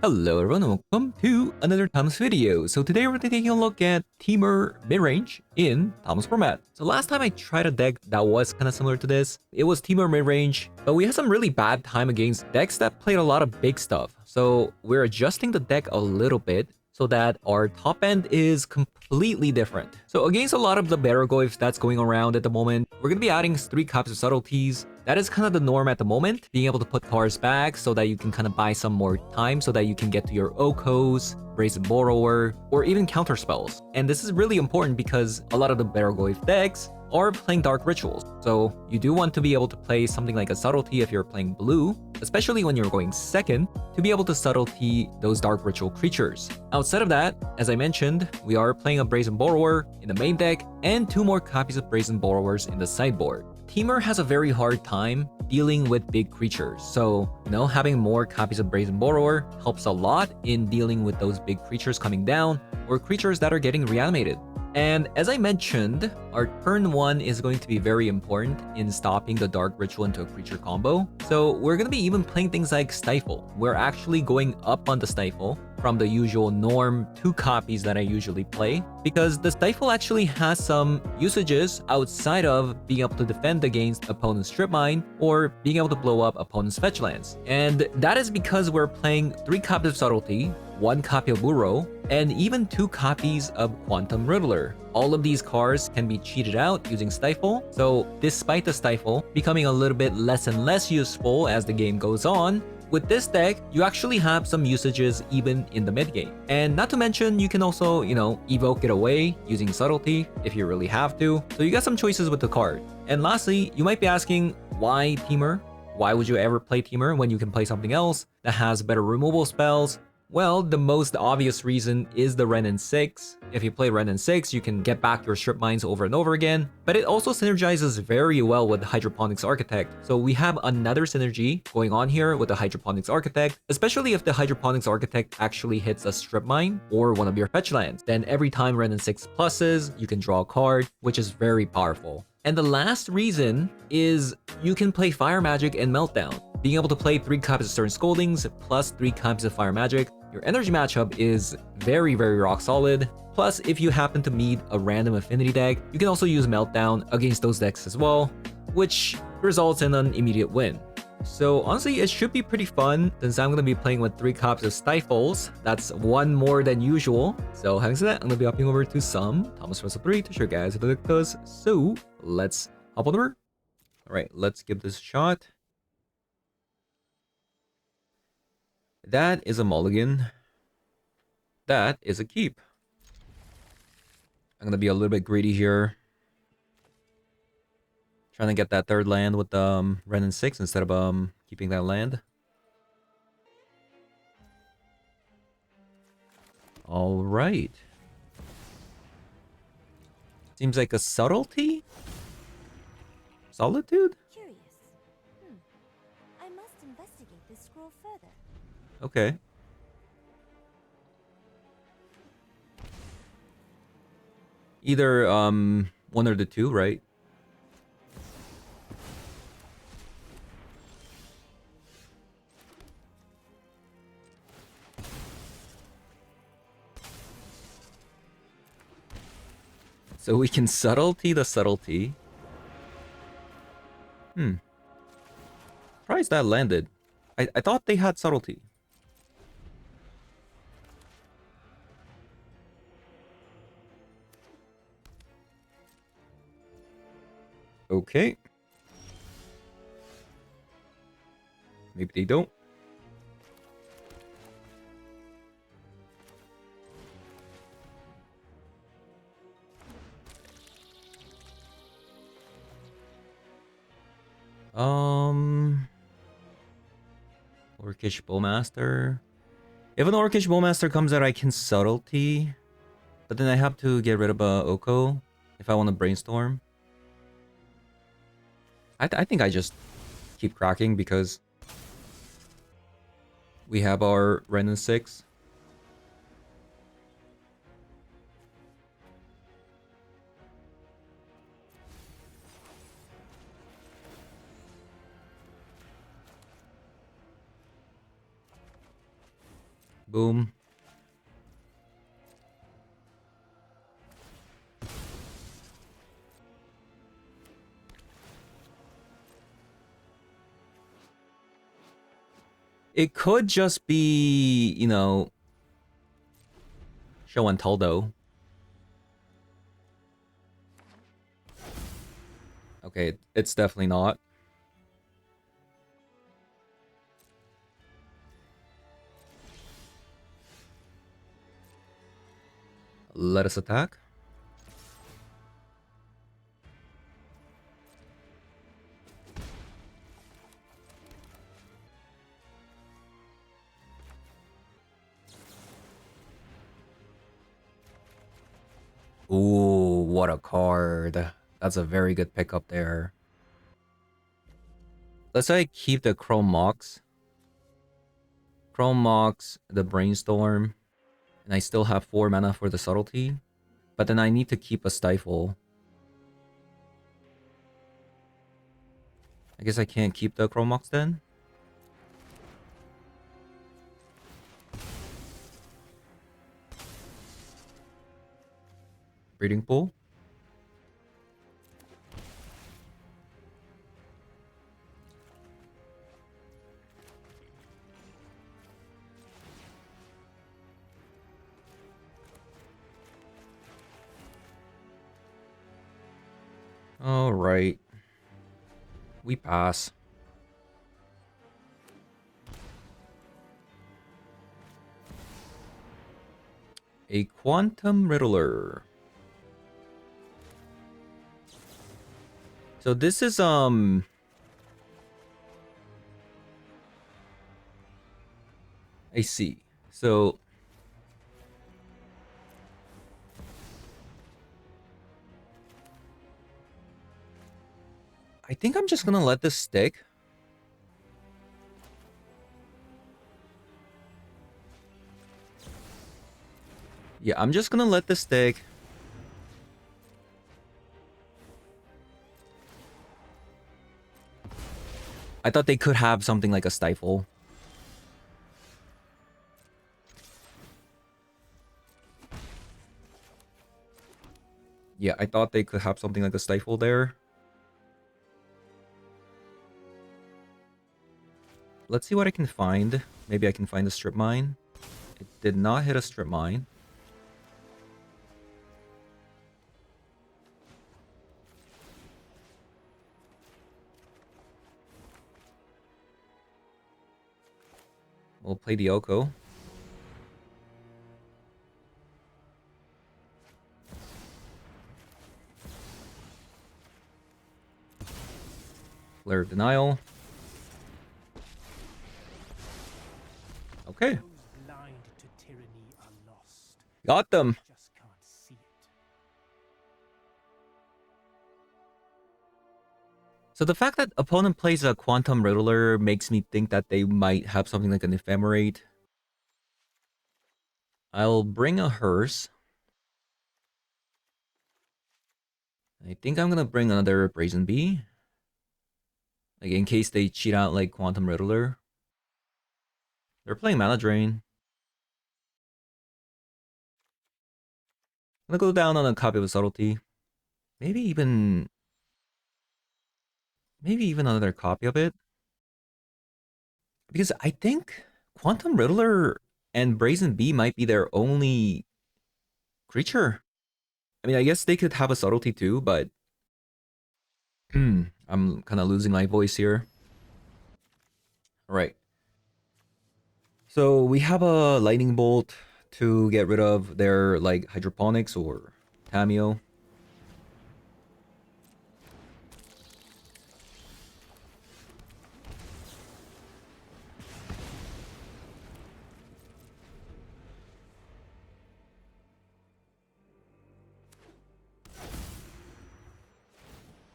Hello everyone and welcome to another Thomas video. So today we're taking a look at Temur Midrange in Thomas format. So last time I tried a deck that was kind of similar to this. It was Temur Midrange, but we had some really bad time against decks that played a lot of big stuff. So we're adjusting the deck a little bit so that our top end is completely different. So against a lot of the Baragoyf that's going around at the moment, we're going to be adding 3 copies of Subtleties. That is kind of the norm at the moment, being able to put cards back so that you can kind of buy some more time so that you can get to your Okos, Brazen Borrower, or even counter spells. And this is really important because a lot of the Baragoyf decks are playing Dark Rituals. So you do want to be able to play something like a Subtlety if you're playing blue, especially when you're going second, to be able to Subtlety those Dark Ritual creatures. Outside of that, as I mentioned, we are playing a Brazen Borrower in the main deck and 2 more copies of Brazen Borrowers in the sideboard. Temur has a very hard time dealing with big creatures, so, having more copies of Brazen Borrower helps a lot in dealing with those big creatures coming down or creatures that are getting reanimated. And as I mentioned, our turn 1 is going to be very important in stopping the Dark Ritual into a creature combo. So we're going to be even playing things like Stifle. We're actually going up on the Stifle from the usual norm 2 copies that I usually play, because the Stifle actually has some usages outside of being able to defend against opponent's Strip Mine or being able to blow up opponent's fetch lands. And that is because we're playing 3 copies of Subtlety, 1 copy of Burrow, and even 2 copies of Quantum Riddler. All of these cards can be cheated out using Stifle, so despite the Stifle becoming a little bit less and less useful as the game goes on, with this deck, you actually have some usages even in the mid game. And not to mention, you can also, evoke it away using Subtlety if you really have to. So you got some choices with the card. And lastly, you might be asking, why Temur? Why would you ever play Temur when you can play something else that has better removal spells? Well, the most obvious reason is the Renin 6. If you play Renin 6, you can get back your Strip Mines over and over again, but it also synergizes very well with the Hydroponics Architect. So we have another synergy going on here with the Hydroponics Architect, especially if the Hydroponics Architect actually hits a Strip Mine or one of your fetch lands. Then every time Renin 6 pluses, you can draw a card, which is very powerful. And the last reason is you can play Fire Magic and Meltdown. Being able to play 3 copies of Stern Scoldings plus 3 copies of Fire Magic, your energy matchup is very, very rock solid. Plus, if you happen to meet a random affinity deck, you can also use Meltdown against those decks as well, which results in an immediate win. So honestly, it should be pretty fun since I'm going to be playing with 3 copies of Stifles. That's 1 more than usual. So having said that, I'm going to be hopping over to some Thomas Russell 3 to show you guys how the deck does. So let's hop on over. Alright, let's give this a shot. That is a mulligan. That is a keep. I'm going to be a little bit greedy here. Trying to get that 3rd land with Renin 6 instead of keeping that land. Alright. Seems like a Subtlety? Solitude? Curious. I must investigate this scroll further. Okay. Either one or the 2, right? So we can Subtlety the Subtlety. Surprised that landed. I thought they had Subtlety. Okay. Maybe they don't. Orcish Bowmaster. If an Orcish Bowmaster comes out, I can Subtlety. But then I have to get rid of a Oko if I want to brainstorm. I think I just keep cracking because we have our Renin 6. Boom. It could just be, you know, show and tell though. Okay, it's definitely not. Let us attack. Ooh, what a card. That's a very good pickup there. Let's say I keep the Chrome Mox. Chrome Mox, the Brainstorm, and I still have 4 mana for the Subtlety. But then I need to keep a Stifle. I guess I can't keep the Chrome Mox then? Breeding Pool? Alright. We pass. A Quantum Riddler. So this is, I see. So... I think I'm just gonna let this stick. Yeah, I'm just gonna let this stick. I thought they could have something like a Stifle. Yeah, I thought they could have something like a Stifle there. Let's see what I can find. Maybe I can find a Strip Mine. It did not hit a Strip Mine. We'll play the Oko. Flare of Denial. Okay. Got them. So the fact that opponent plays a Quantum Riddler makes me think that they might have something like an Ephemerate. I'll bring a Hearse. I think I'm gonna bring another Brazen Bee. Like, in case they cheat out like Quantum Riddler. They're playing Mana Drain. I'm gonna go down on a copy of Subtlety. Maybe even another copy of it. Because I think Quantum Riddler and Brazen Bee might be their only creature. I mean, I guess they could have a Subtlety too, but... I'm kind of losing my voice here. Alright. So we have a Lightning Bolt to get rid of their, like, Hydroponics or Tameo.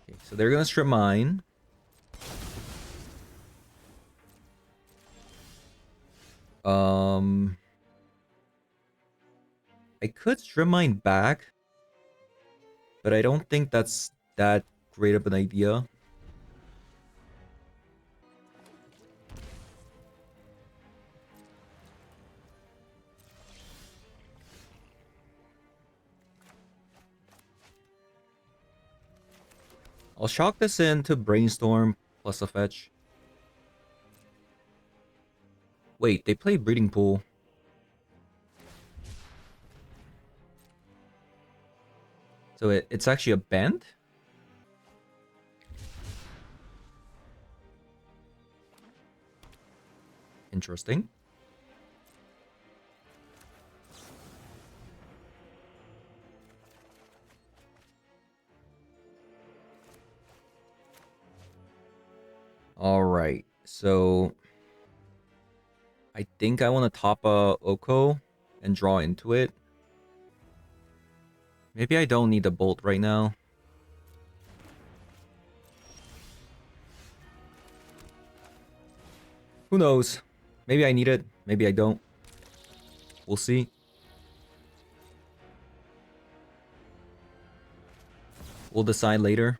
Okay, so they're gonna strip mine. I could strip mine back, but I don't think that's that great of an idea. I'll shock this into Brainstorm plus a fetch. Wait, they play Breeding Pool. So it's actually a band? Interesting. Alright, so I think I want to top a Oko and draw into it. Maybe I don't need the bolt right now. Who knows? Maybe I need it, maybe I don't. We'll see. We'll decide later.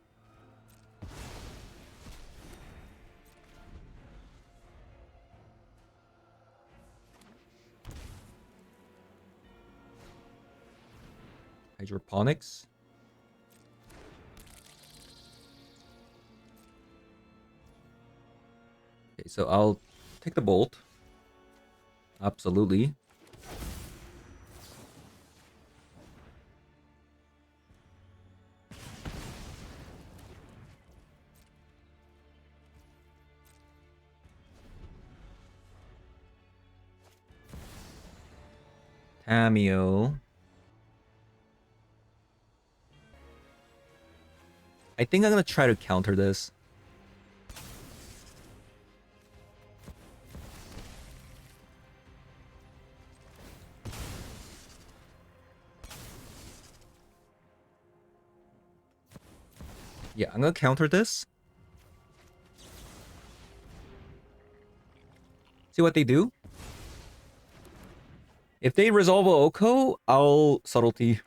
Hydroponics. Okay, so I'll take the bolt. Absolutely. Tamio. I think I'm gonna try to counter this. Yeah, I'm gonna counter this. See what they do. If they resolve a Oko, I'll subtlety.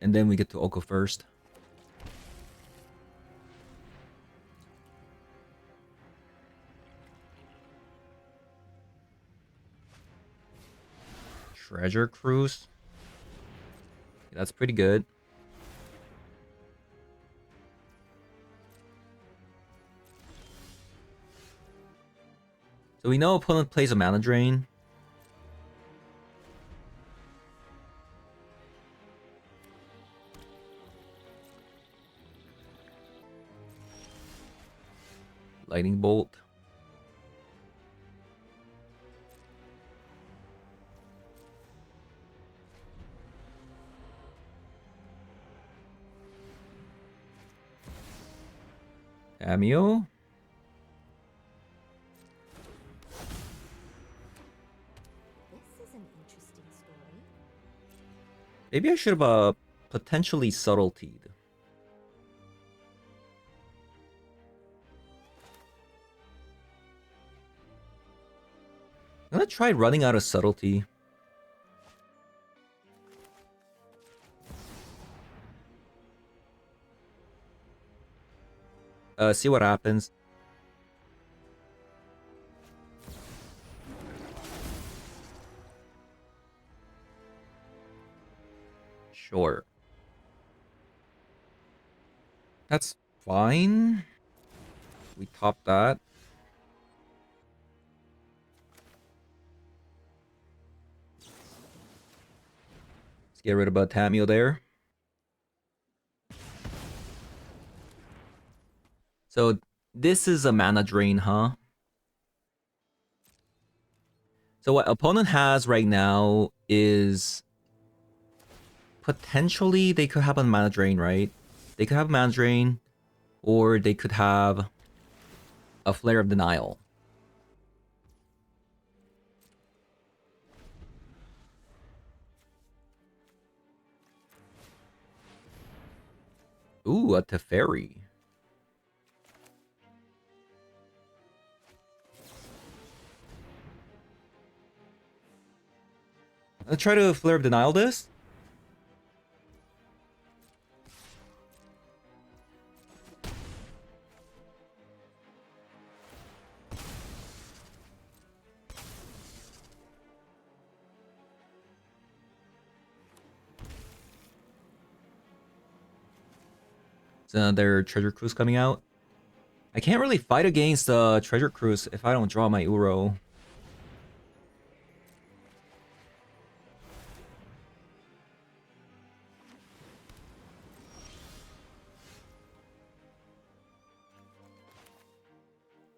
And then we get to Oko first. Treasure Cruise. That's pretty good. So we know opponent plays a mana drain. Lightning Bolt. Cameo. This is an interesting story. Maybe I should have potentially subtletied. I'm gonna try running out of subtlety. See what happens. Sure. That's fine. We top that. Let's get rid of Tamio there. So this is a mana drain, huh? So what opponent has right now is potentially they could have a mana drain, right? They could have a mana drain, or they could have a Flare of Denial. Ooh, a Teferi. Let's try to Flare of Denial this. It's another treasure cruise coming out. I can't really fight against the treasure cruise if I don't draw my Uro.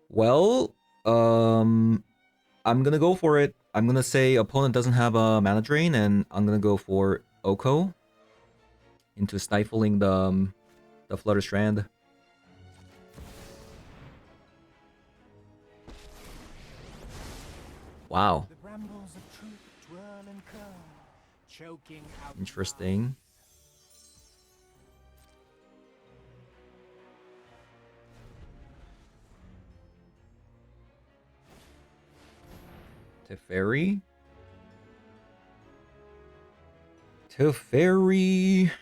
Well, I'm gonna go for it. I'm gonna say opponent doesn't have a mana drain, and I'm gonna go for Oko into stifling the Flutter Strand. Wow. The brambles of truth twirl and curl, choking out. Interesting. Teferi. Teferi.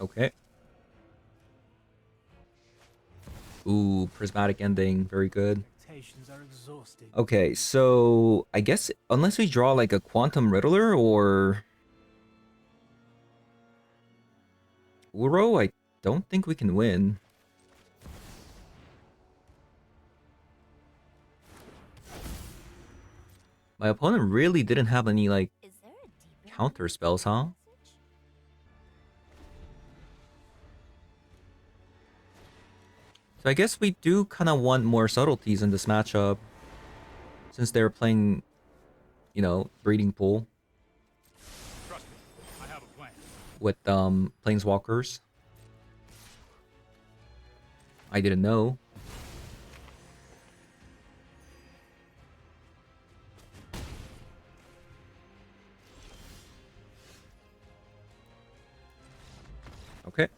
Okay. Ooh, prismatic ending. Very good. Expectations are exhausting. Okay, so I guess unless we draw like a Quantum Riddler or Uro, I don't think we can win. My opponent really didn't have any like Is there a deeper counter spells, huh? message? So I guess we do kind of want more subtleties in this matchup, since they're playing, you know, Breeding Pool Trust me, I have a plan. with Planeswalkers. I didn't know. Okay.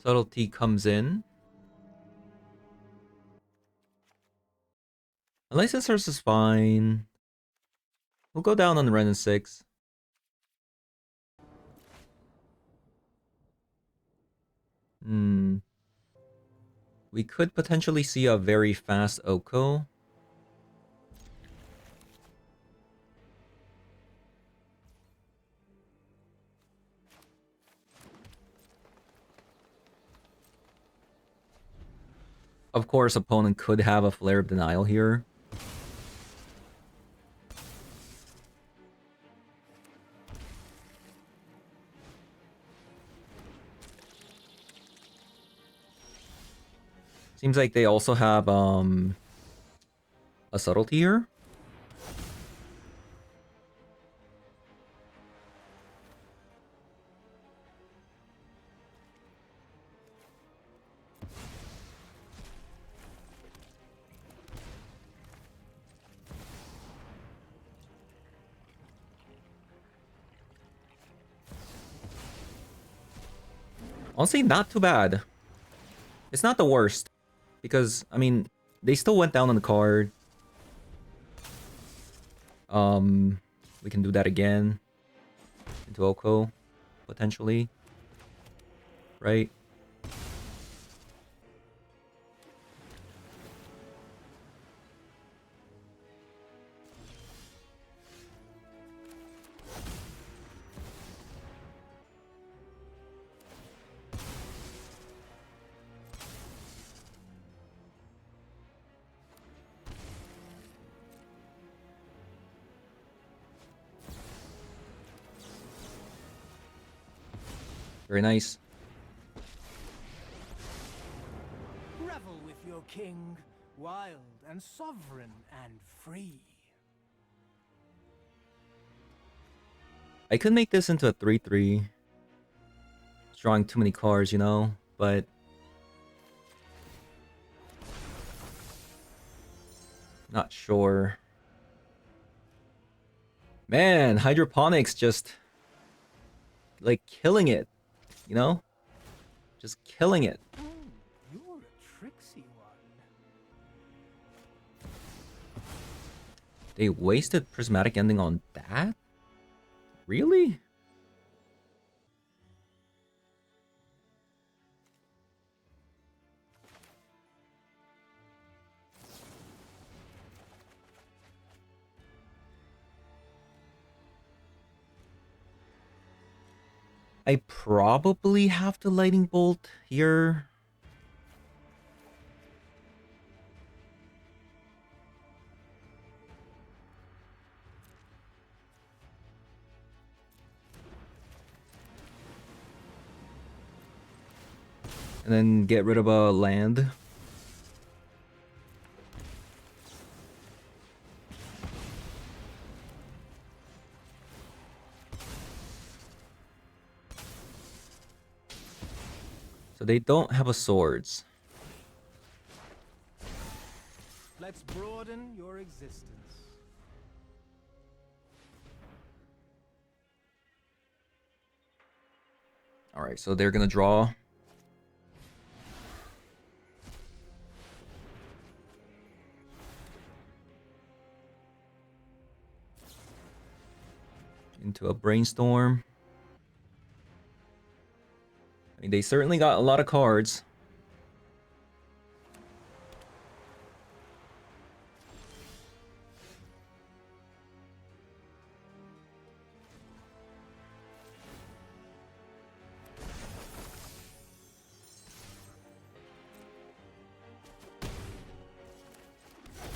Subtlety comes in. A License Source is fine. We'll go down on the Ren and 6. We could potentially see a very fast Oko. Of course, opponent could have a Flare of Denial here. Seems like they also have a subtlety here. Honestly, not too bad. It's not the worst. Because, I mean, they still went down on the card. We can do that again. Into Oko, potentially. Right? Very nice. Revel with your king, wild and sovereign and free. I could make this into a 3-3. It's drawing too many cards, you know? But not sure. Man, Hydroponics just like killing it, you know? Just killing it. Oh, you're a trickster. They wasted Prismatic Ending on that? Really? I probably have to Lightning Bolt here. And then get rid of a land. So they don't have a swords. Let's broaden your existence. Alright, so they're gonna draw. Into a brainstorm. I mean, they certainly got a lot of cards.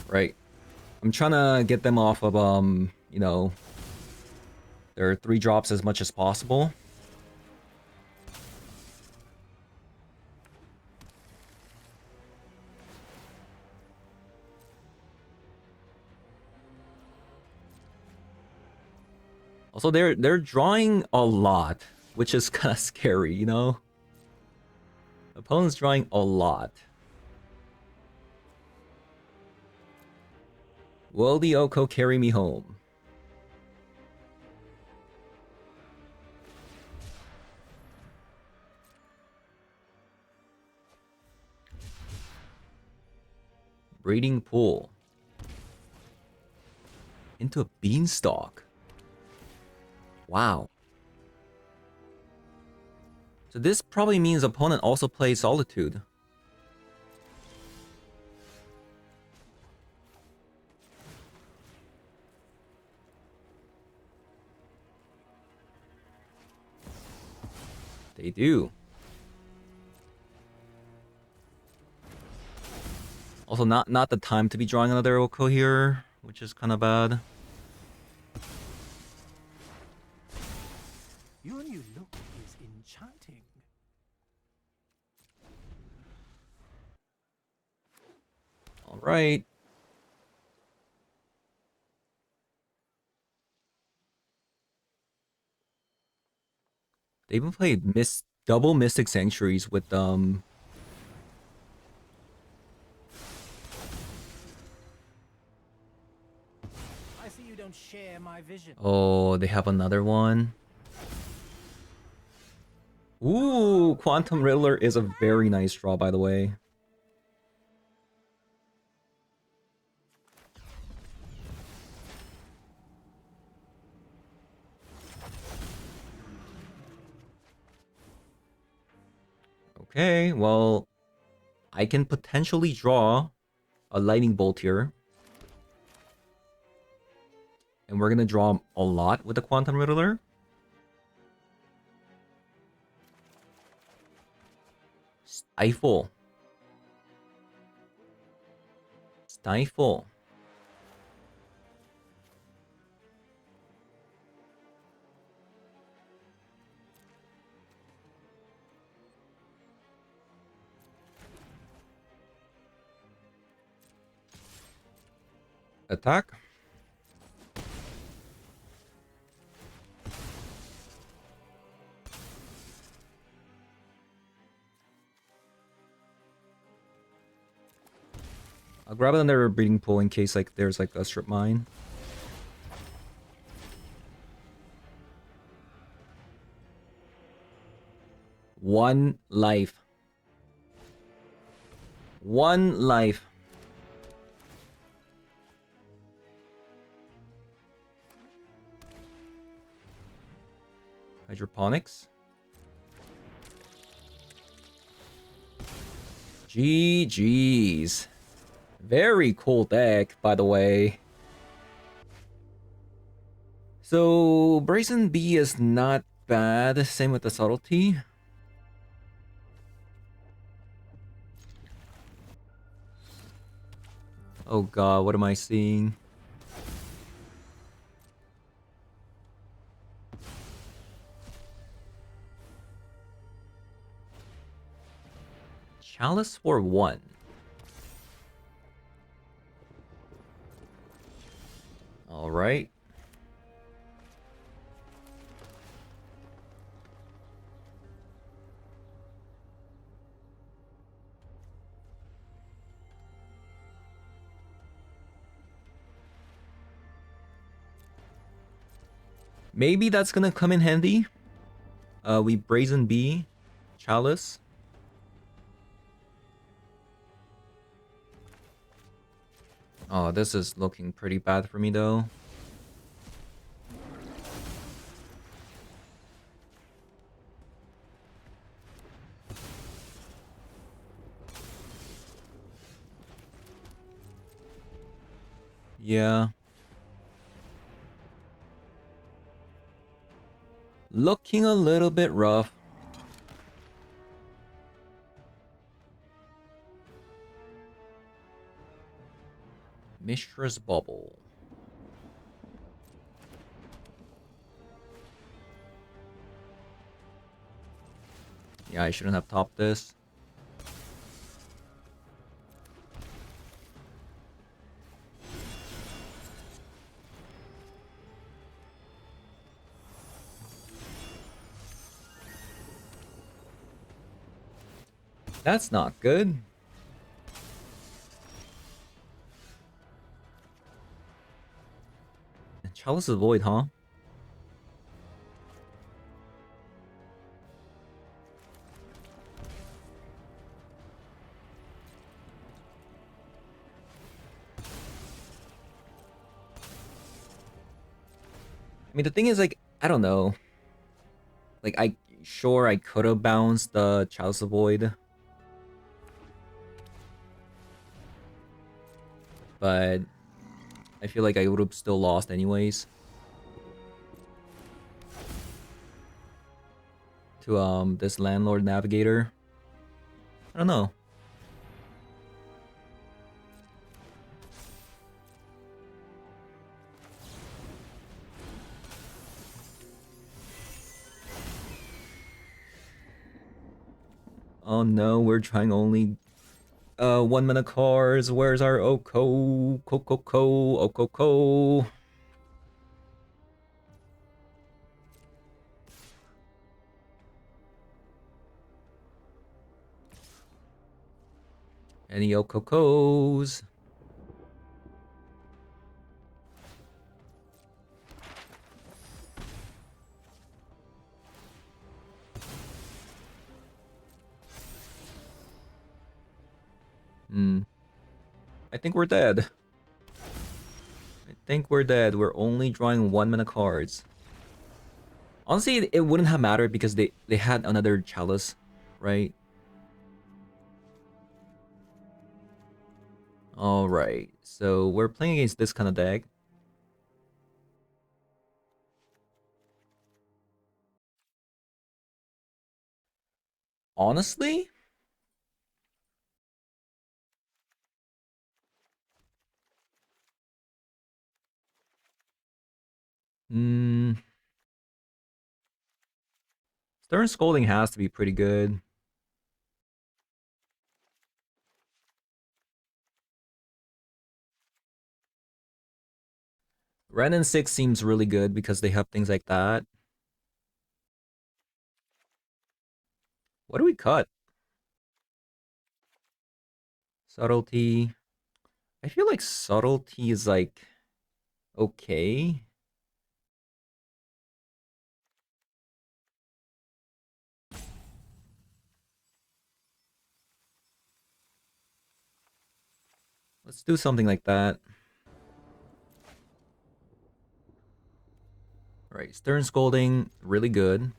Right. I'm trying to get them off of, you know, their 3 drops as much as possible. Also, they're drawing a lot, which is kind of scary, you know? Opponent's drawing a lot. Will the Oko carry me home? Breeding pool. Into a beanstalk. Wow. So this probably means opponent also plays Solitude. They do. Also, not the time to be drawing another Oko here, which is kind of bad. Your new look is enchanting. All right. They even played double Mystic Sanctuaries with I see you don't share my vision. Oh, they have another one. Ooh, Quantum Riddler is a very nice draw, by the way. Okay, well, I can potentially draw a Lightning Bolt here. And we're gonna draw a lot with the Quantum Riddler. Stifle. Stifle. Attack. I'll grab another breeding pool in case like there's like a strip mine. One life. One life. Hydroponics. GG's. Very cool deck, by the way. So, Brazen B is not bad. Same with the Subtlety. Oh god, what am I seeing? Chalice for 1. Alright. Maybe that's gonna come in handy. We Brazen B, Chalice. Oh, this is looking pretty bad for me though. Yeah. Looking a little bit rough. Mishra's Bubble. Yeah, I shouldn't have topped this. That's not good. Chalice is Void, huh? I mean, the thing is, like, I don't know. Like, sure I could have bounced the Chalice of Void. But I feel like I would have still lost anyways. To this Landlord Navigator. I don't know. Oh no, we're trying only 1 mana cards. Where's our Oko? Okoko. Any Okokos? I think we're dead. I think we're dead. We're only drawing 1 mana cards. Honestly, it wouldn't have mattered because they had another Chalice, right? Alright, so we're playing against this kind of deck. Honestly? Stern Scolding has to be pretty good. Ren and 6 seems really good because they have things like that. What do we cut? Subtlety. I feel like Subtlety is like okay. Let's do something like that. Alright, Stern Scolding, really good.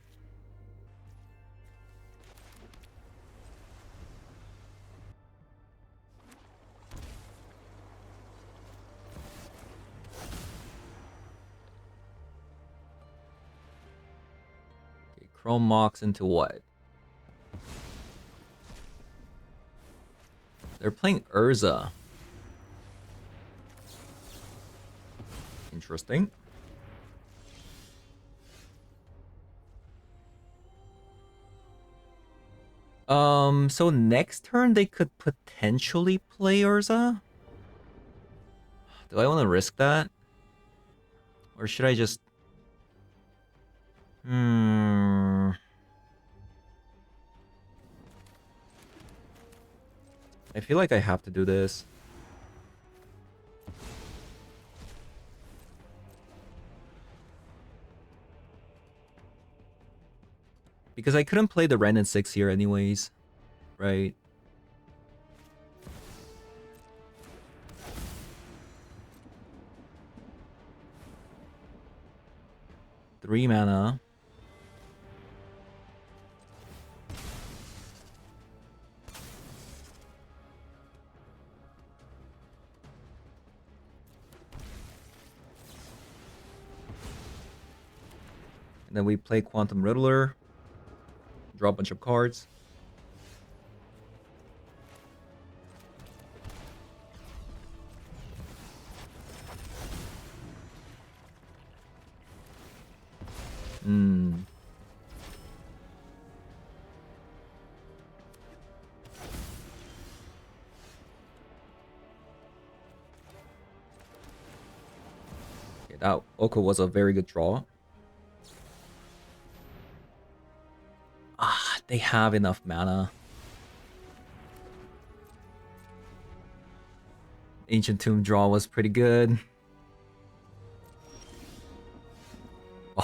Chrome Mox into what? They're playing Urza. Interesting. So next turn they could potentially play Urza? Do I want to risk that? Or should I just... I feel like I have to do this. Because I couldn't play the Ren and 6 here anyways. Right? Three mana. And then we play Quantum Riddler. Draw a bunch of cards. Okay, that Oko was a very good draw. Ah, they have enough mana. Ancient Tomb draw was pretty good.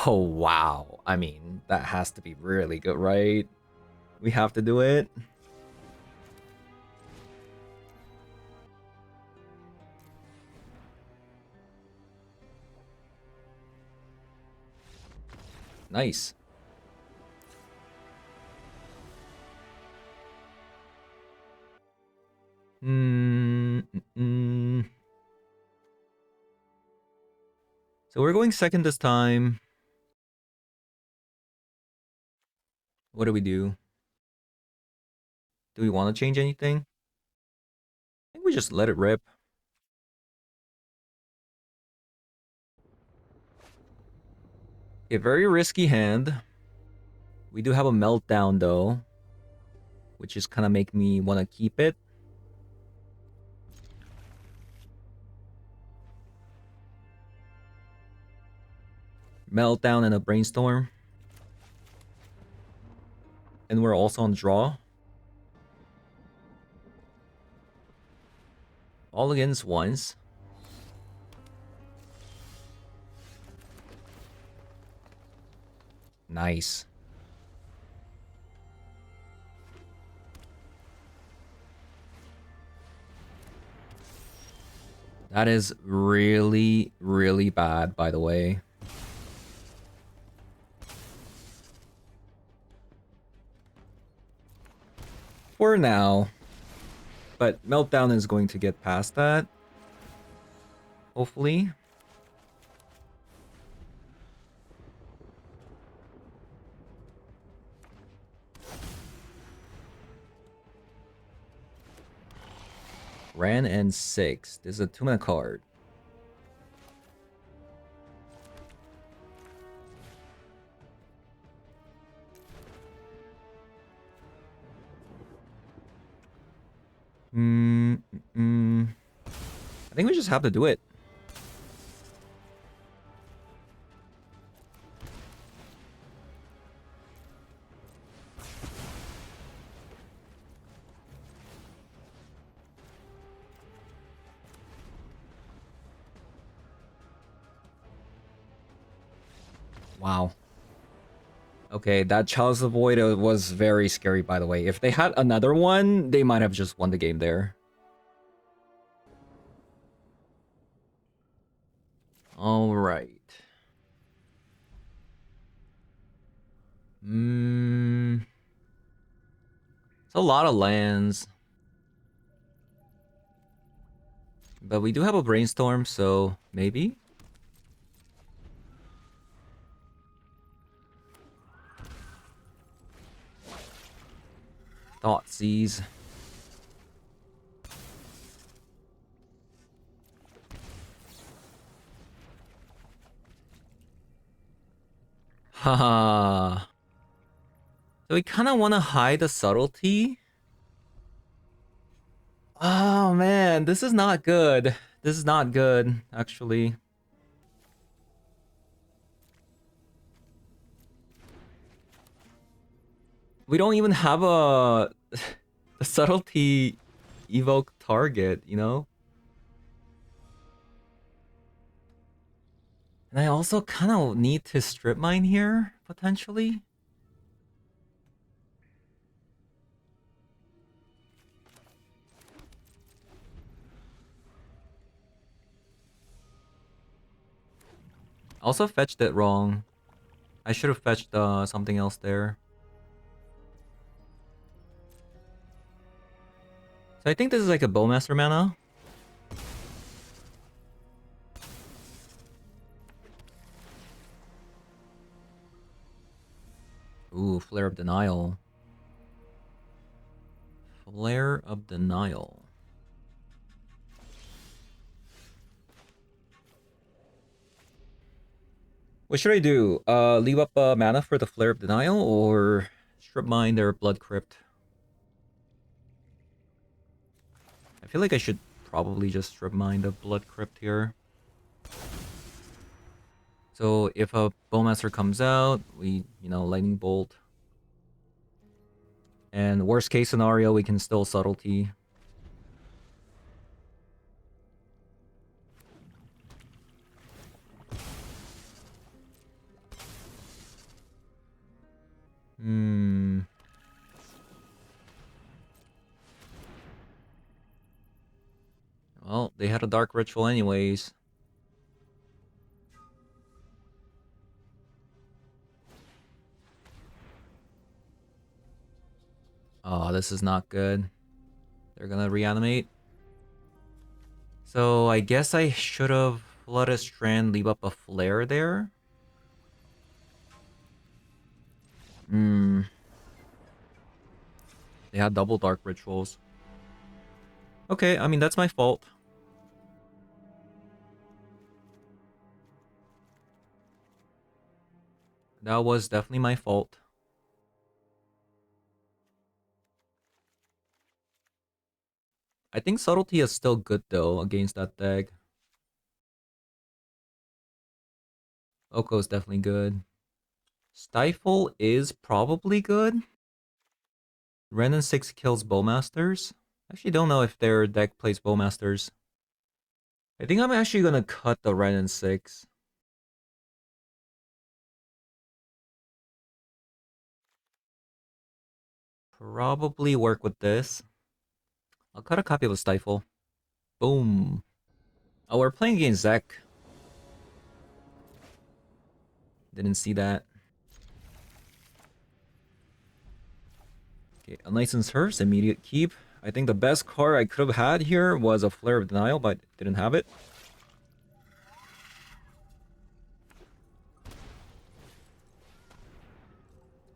Oh, wow. I mean, that has to be really good, right? We have to do it. Nice. So we're going second this time. What do we do? Do we want to change anything? I think we just let it rip. A very risky hand. We do have a meltdown though, which is kind of make me want to keep it. Meltdown and a brainstorm. And we're also on draw. All against ones. Nice. That is really, really bad, by the way. For now. But Meltdown is going to get past that. Hopefully. Ran and 6. This is a 2-mana card. I think we just have to do it. Wow. Okay, that Chalice of Void was very scary, by the way. If they had another one, they might have just won the game there. All right. It's a lot of lands. But we do have a brainstorm, so maybe? Thoughtseize. Haha. So we kind of want to hide the subtlety. Oh man, this is not good. This is not good, actually. We don't even have a subtlety evoke target, you know? And I also kind of need to strip mine here, potentially. Also fetched it wrong. I should have fetched something else there. So I think this is like a Bowmaster mana. Ooh, Flare of Denial. Flare of Denial. What should I do? Leave up mana for the Flare of Denial or strip mine their Blood Crypt? I feel like I should probably just strip mine the Blood Crypt here. So if a Bowmaster comes out, we, Lightning Bolt. And worst case scenario, we can still Subtlety. Well, they had a Dark Ritual anyways. Oh, this is not good. They're gonna reanimate. So I guess I should have let a Strand leave up a Flare there. They had double Dark Rituals. Okay, I mean, that's my fault. That was definitely my fault. I think Subtlety is still good though against that deck. Oko is definitely good. Stifle is probably good. Ren and 6 kills Bowmasters. I actually don't know if their deck plays Bowmasters. I think I'm actually gonna cut the Ren and 6. Probably work with this. I'll cut a copy of the Stifle. Boom. Oh, we're playing against Zek. Didn't see that. Okay, Unlicensed Hearse, immediate keep. I think the best card I could have had here was a Flare of Denial, but didn't have it.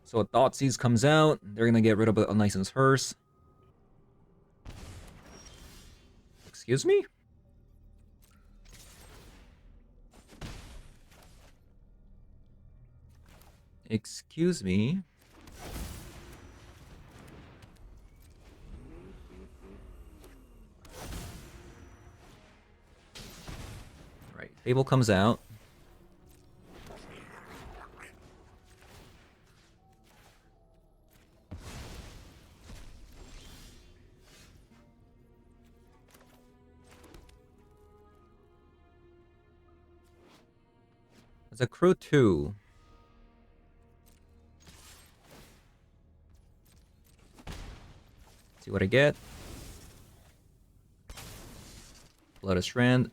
So a Thoughtseize comes out. They're gonna get rid of a Unlicensed Hearse. Excuse me? Excuse me? Right, Fable comes out. It's a crew 2. See what I get. Blood Strand.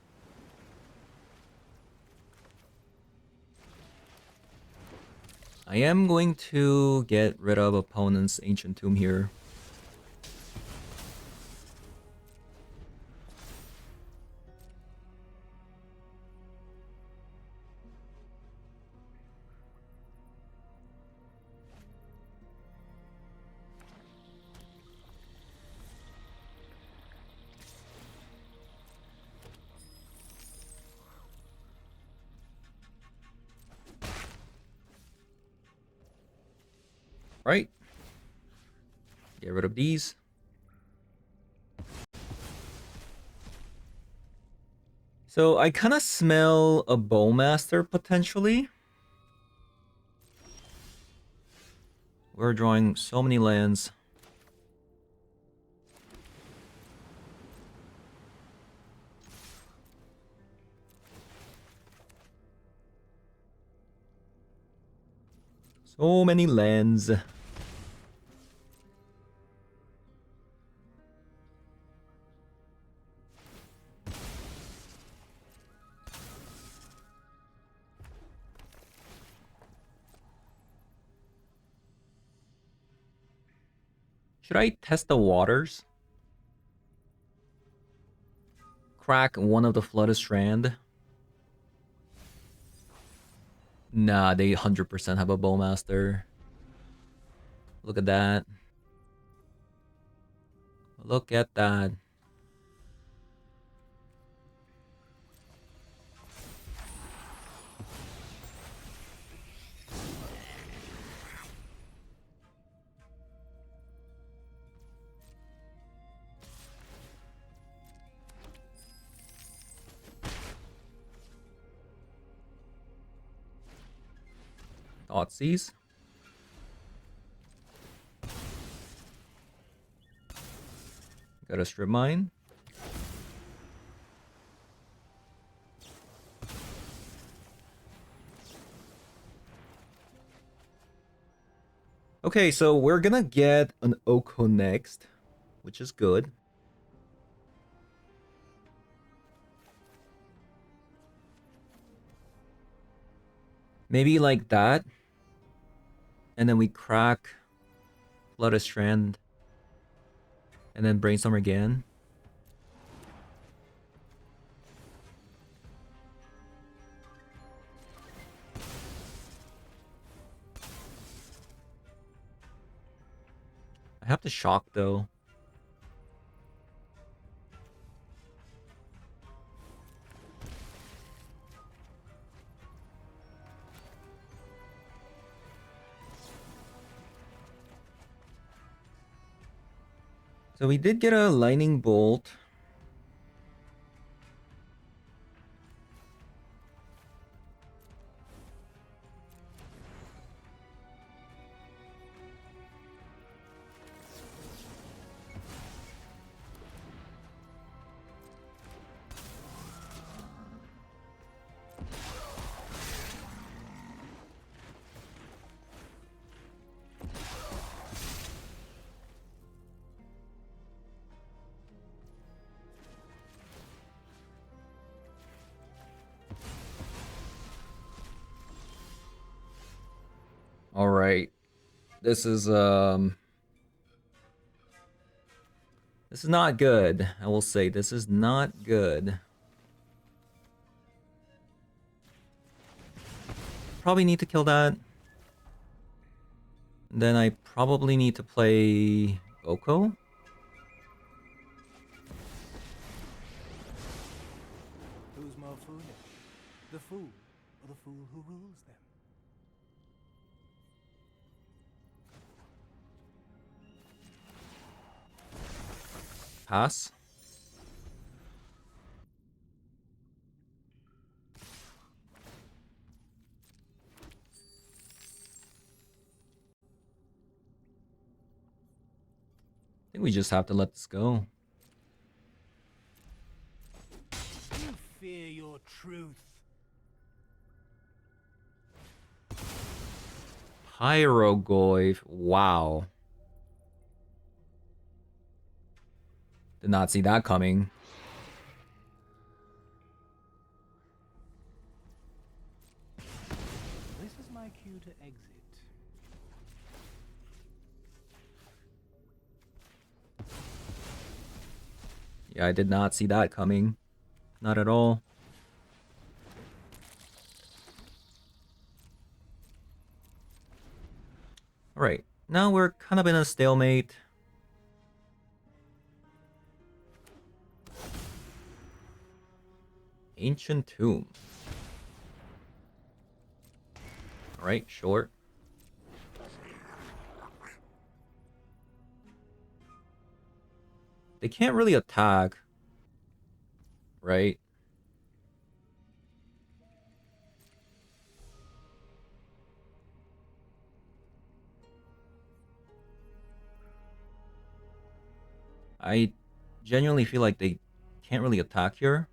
I am going to get rid of opponent's Ancient Tomb here. Right. Get rid of these. So I kind of smell a Bowmaster potentially. We're drawing so many lands. So many lands. Should I test the waters? Crack one of the Flooded Strand? Nah, they 100% have a Bowmaster. Look at that. Look at that. Thoughtseize. Got a Strip Mine. Okay, so we're gonna get an Oko next, which is good. Maybe like that. And then we crack Flooded Strand. And then Brainstorm again. I have to shock though. So we did get a Lightning Bolt. All right. This is not good. I will say this is not good. Probably need to kill that. Then I probably need to play Oko. Who's more foolish? The fool or the fool who rules them? Pass. I think we just have to let this go. You fear your truth. Pyrogoyf. Wow. Did not see that coming. This is my cue to exit. Yeah, I did not see that coming. Not at all. Alright, now we're kind of in a stalemate. Ancient Tomb. Alright, short. They can't really attack, right? I genuinely feel like they can't really attack here.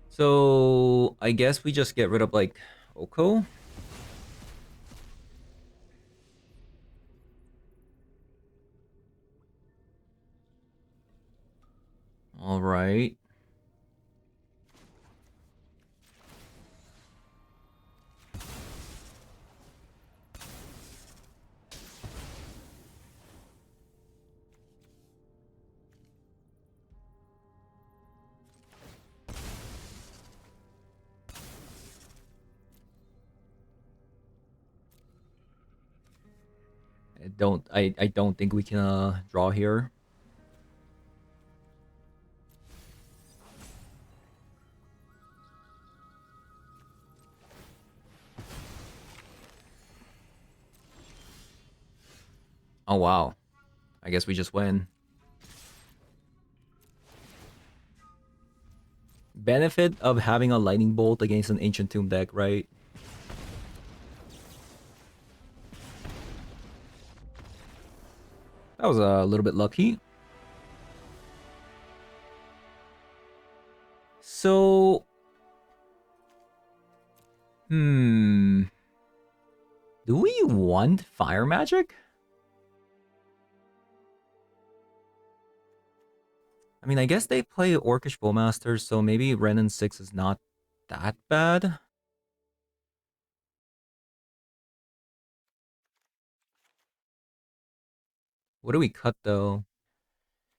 So I guess we just get rid of like Oko. All right. I don't think we can draw here. Oh wow. I guess we just win. Benefit of having a lightning bolt against an ancient tomb deck, right? That was a little bit lucky. So do we want fire magic? I mean, I guess they play Orcish Bowmaster, so maybe Renin 6 is not that bad. What do we cut, though?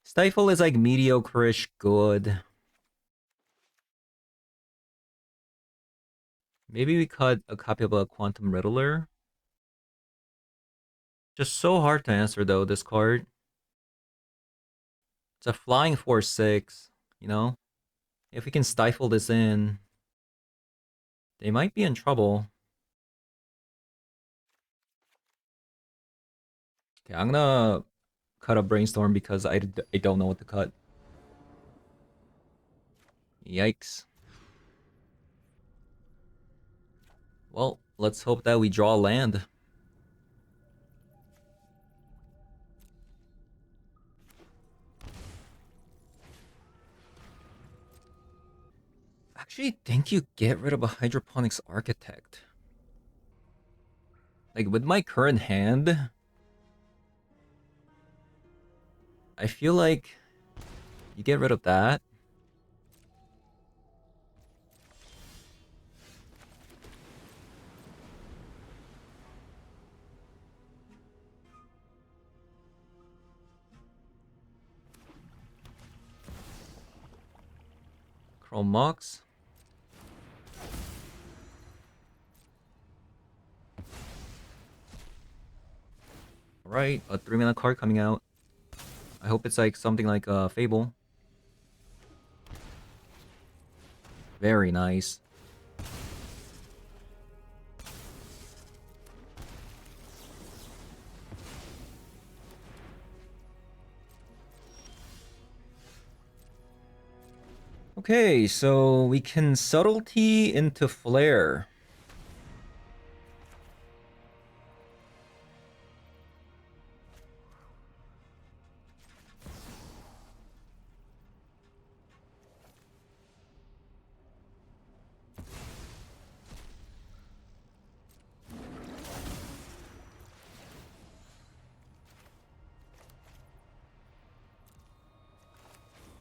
Stifle is like mediocre-ish good. Maybe we cut a copy of a Quantum Riddler. Just so hard to answer, though, this card. It's a flying 4/6, you know? If we can stifle this in, they might be in trouble. Okay, I'm gonna cut a Brainstorm because I don't know what to cut. Yikes. Well, let's hope that we draw land. Actually, think you get rid of a Hydroponics Architect. Like, with my current hand, I feel like you get rid of that. Chrome Mox. Alright, a 3-mana card coming out. I hope it's like something like Fable. Very nice. Okay, so we can Subtlety into Flare.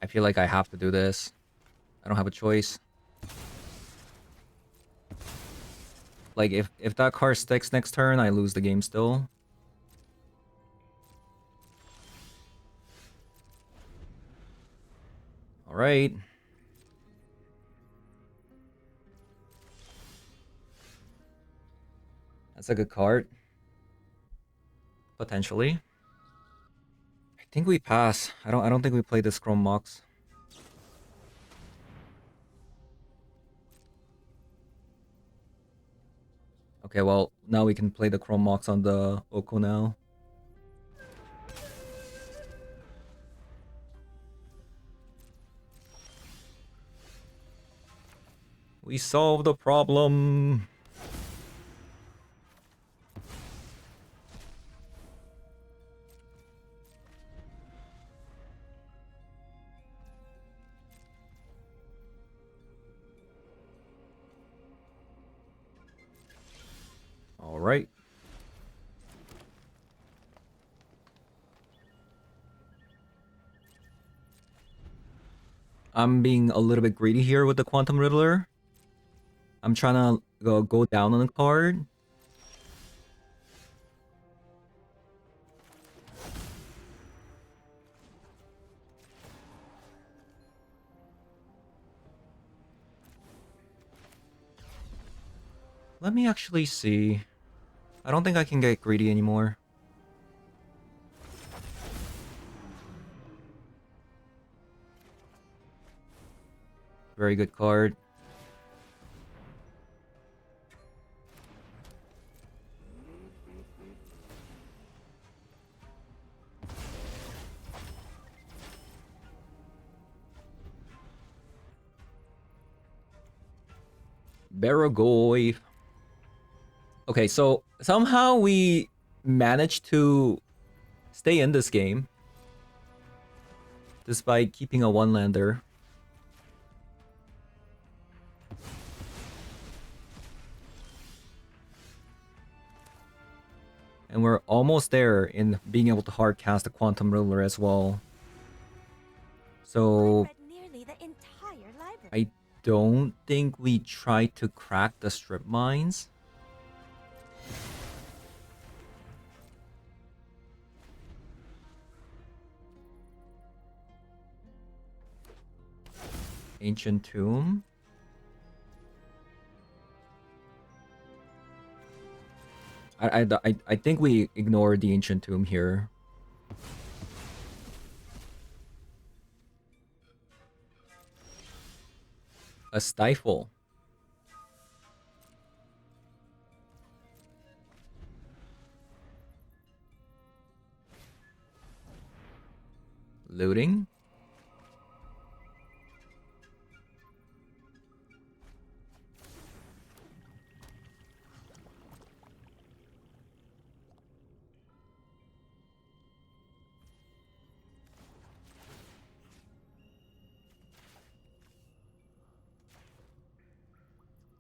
I feel like I have to do this. I don't have a choice. Like, if that card sticks next turn, I lose the game still. Alright. That's a good card. Potentially. I think we pass. I don't think we play this Chrome Mox. Okay, well, now we can play the Chrome Mox on the Oko now. We solved the problem. All right. I'm being a little bit greedy here with the Quantum Riddler. I'm trying to go down on the card. Let me actually see. I don't think I can get greedy anymore. Very good card. Baragoi. Okay, so somehow we managed to stay in this game despite keeping a one-lander. And we're almost there in being able to hardcast the Quantum Riddler as well. So I don't think we tried to crack the strip mines. Ancient Tomb. I think we ignored the Ancient Tomb here. A Stifle. Looting.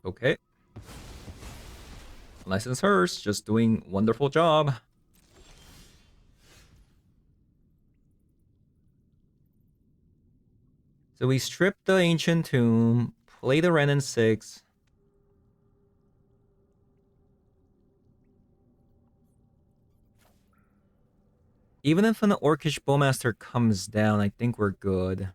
Okay. License hers, just doing wonderful job. So we strip the Ancient Tomb, play the Ren and 6. Even if an Orcish Bowmaster comes down, I think we're good.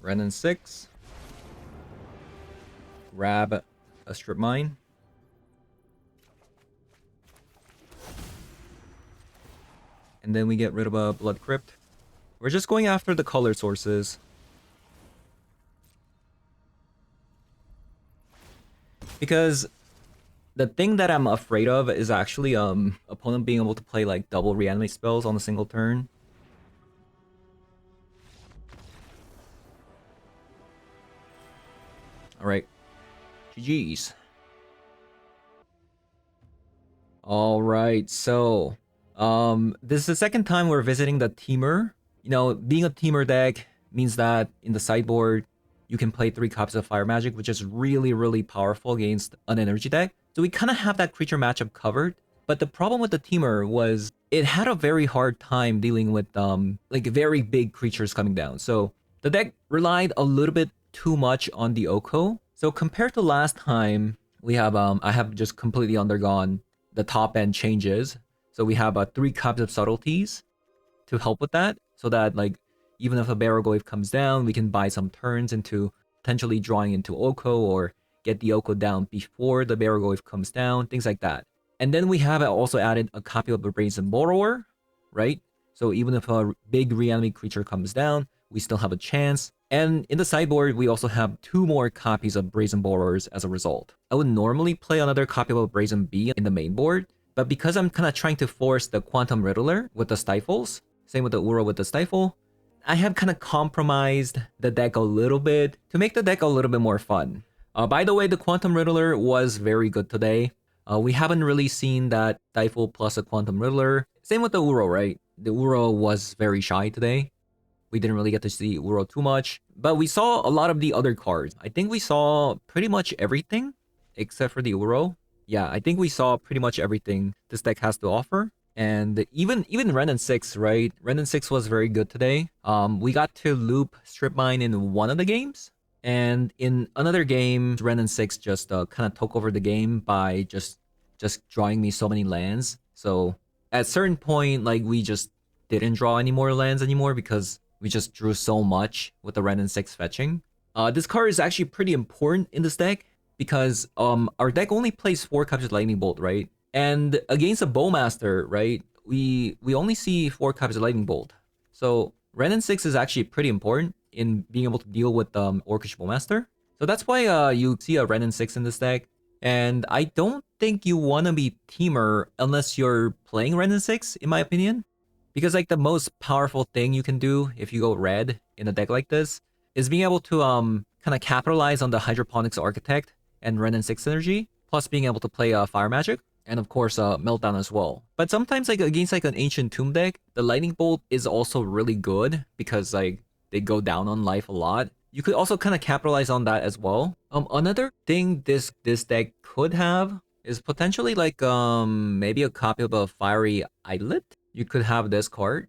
Ren and 6. Grab a strip mine. And then we get rid of a Blood Crypt. We're just going after the color sources. Because the thing that I'm afraid of is actually opponent being able to play like double reanimate spells on a single turn. Alright. GG's. Alright, so this is the second time we're visiting the Temur. You know, being a Temur deck means that in the sideboard you can play 3 copies of Fire Magic, which is really, really powerful against an energy deck. So we kind of have that creature matchup covered. But the problem with the Temur was it had a very hard time dealing with like very big creatures coming down. So the deck relied a little bit too much on the Oko. So compared to last time, we have I have just completely undergone the top end changes. So we have 3 copies of Subtleties to help with that, so that like even if a Baragoi comes down, we can buy some turns into potentially drawing into Oko or get the Oko down before the Baragorth comes down, things like that. And then we have also added a copy of the Brazen Borrower, right? So even if a big reanimate creature comes down, we still have a chance. And in the sideboard, we also have 2 more copies of Brazen Borrowers as a result. I would normally play another copy of a Brazen Bee in the main board, but because I'm kind of trying to force the Quantum Riddler with the Stifles, same with the Uro with the Stifle, I have kind of compromised the deck a little bit to make the deck a little bit more fun. By the way, the Quantum Riddler was very good today. We haven't really seen that Stifle plus a Quantum Riddler. Same with the Uro, right? The Uro was very shy today. We didn't really get to see Uro too much, but we saw a lot of the other cards. I think we saw pretty much everything except for the Uro. Yeah, I think we saw pretty much everything this deck has to offer. And even Renin 6, right? Renin 6 was very good today. We got to loop Strip Mine in one of the games. And in another game, Renin 6 just kind of took over the game by just drawing me so many lands. So at a certain point, like, we just didn't draw any more lands anymore because we just drew so much with the Renin 6 fetching. This card is actually pretty important in this deck because our deck only plays 4 copies of Lightning Bolt, right? And against a Bowmaster, right, we only see 4 copies of Lightning Bolt. So Renin 6 is actually pretty important in being able to deal with Orcish Bowmaster. So that's why you see a Renin 6 in this deck. And I don't think you want to be Temur unless you're playing Renin 6, in my opinion. Because like the most powerful thing you can do if you go red in a deck like this is being able to kind of capitalize on the Hydroponics Architect and Renin 6 synergy, plus being able to play Fire Magic. And of course, Meltdown as well. But sometimes, like, against like an Ancient Tomb deck, the Lightning Bolt is also really good because like they go down on life a lot. You could also kind of capitalize on that as well. Another thing this deck could have is potentially like maybe a copy of a Fiery Islet. You could have this card,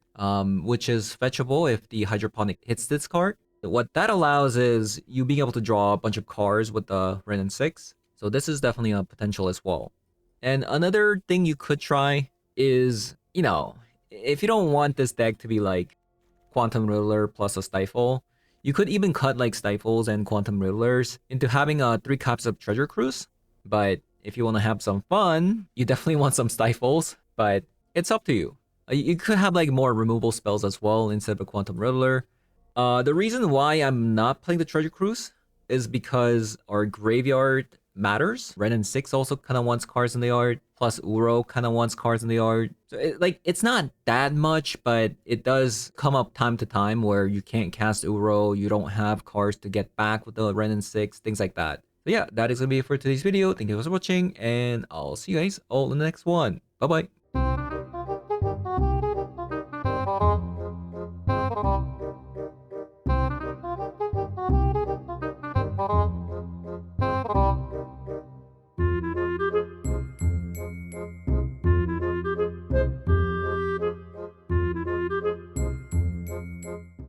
which is fetchable if the Hydroponic hits this card. What that allows is you being able to draw a bunch of cards with the Renin 6. So this is definitely a potential as well. And another thing you could try is, you know, if you don't want this deck to be like Quantum Riddler plus a Stifle, you could even cut like Stifles and Quantum Riddlers into having 3 copies of Treasure Cruise. But if you want to have some fun, you definitely want some Stifles, but it's up to you. You could have like more removal spells as well instead of a Quantum Riddler. The reason why I'm not playing the Treasure Cruise is because our graveyard matters. Renin 6 also kind of wants cards in the yard, plus Uro kind of wants cards in the yard. So it's not that much, but it does come up time to time where you can't cast Uro, you don't have cards to get back with the Renin 6, things like that. So yeah, that is going to be it for today's video. Thank you guys for watching, and I'll see you guys all in the next one. Bye-bye.